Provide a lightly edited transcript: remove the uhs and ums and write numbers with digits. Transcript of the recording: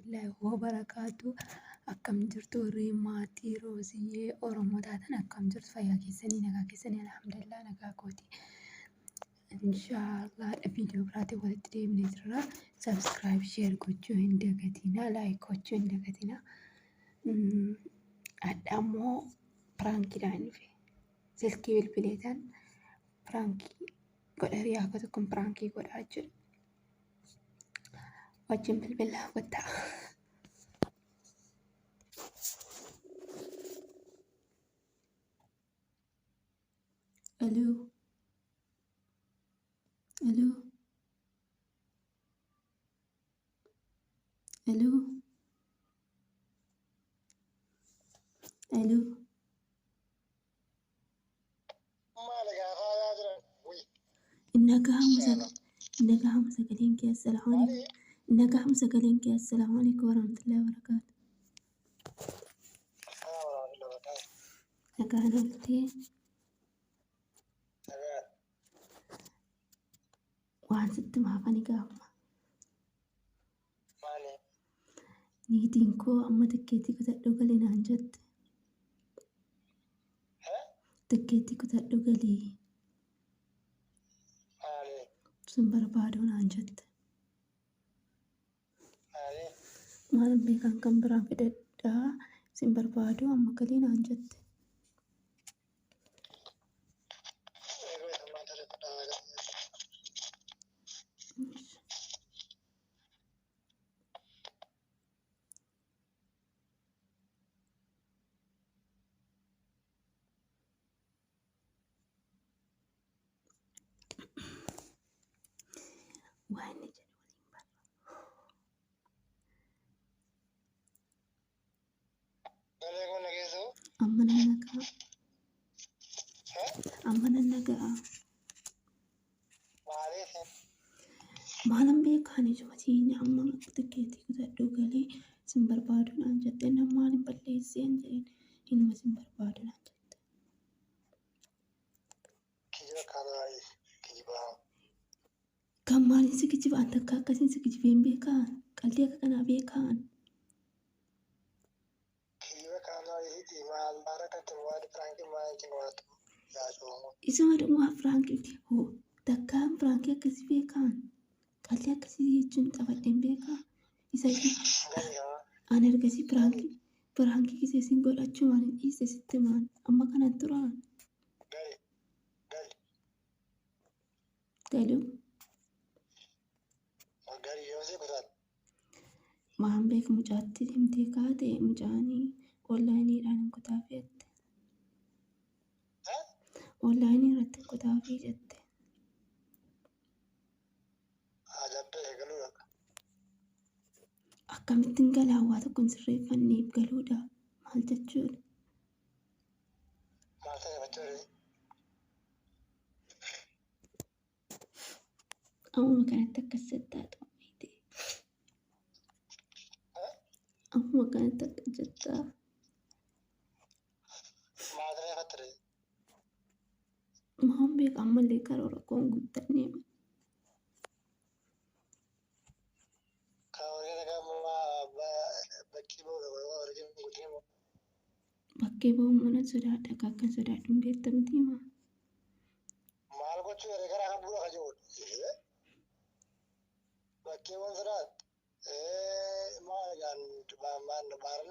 warahmatullahi wabarakatuh. Akkam jirtu warri maatii Rooziyee Oromoo taatan akkam jirtu fayyaa keessanii nagaa keessanii alhamdulillah nagaa kooti. Inshaallah viidiyoo biraatiin walitti deemnee jirra. Subscribe, share gochuu hin dagatinaa, like gochuu hin dagatinaa. Adda ammoo piraankiidhaan dhufe. Silkii bilbileetaan piraankii godha riyaa tokkoon piraankii godhaa jiru. Wajjin bilbilaa wata. Hello. Hello. Hello. Hello. Nagaham sagaleen kee assalamu alaikum. Nagaham sagaleen kee assalamu alaikum warahmatullahi wabarakatuh. Nagahan oltee waan sitti maafani gaafuma. Niitiin koo amma tikkeetti kutadhu galii naan jette. Tikkeetti kutadhu galii. Sun barbaadu naan jette. Maal beekan kan biraan fedhadhaa sin barbaadu amma galii naan jette. Waan jedhu amma nan nagaa. Maalan beekaan ijumaatiin amma tikkeetti kutadhu galii sin barbaadu naan jette. Namaan hin balleesseen jedheen inuma sin barbaadu naan jette. Kan maaliin si kijiba anta akka akkasiin si kijibeen beekaan qalbii akka kanaa beekaan. Isuma dhumaa firaankiiti hoo takkaan firankii akkasii beekaan qalbii akkasii jechuun xafadheen beekaa isa an ergasii firankii kisee sin godhachuu waan hin dhiise sitti maan amma kanan turaan galuu maan beek mucaatti himtee kaate mucaanii onlaayiniidhaan hin kutaafeette. Onlaayinii irratti kutaafii jette. Akkamittiin galaa waa tokkoon sirreeffanneef galuudha maal jechuudha? Ammuma kanatti akkas jettaa xummiite. Ammuma kanatti akkas jettaa. Maan beeka ammallee karoora koon guuttannee bakkee ba'uun mana sodaadha akkan sodaadhu hin beektamti himaa. Maal gochuu yeroo garaa kan bu'uura jiru. Bakkee waan sodaadhu maal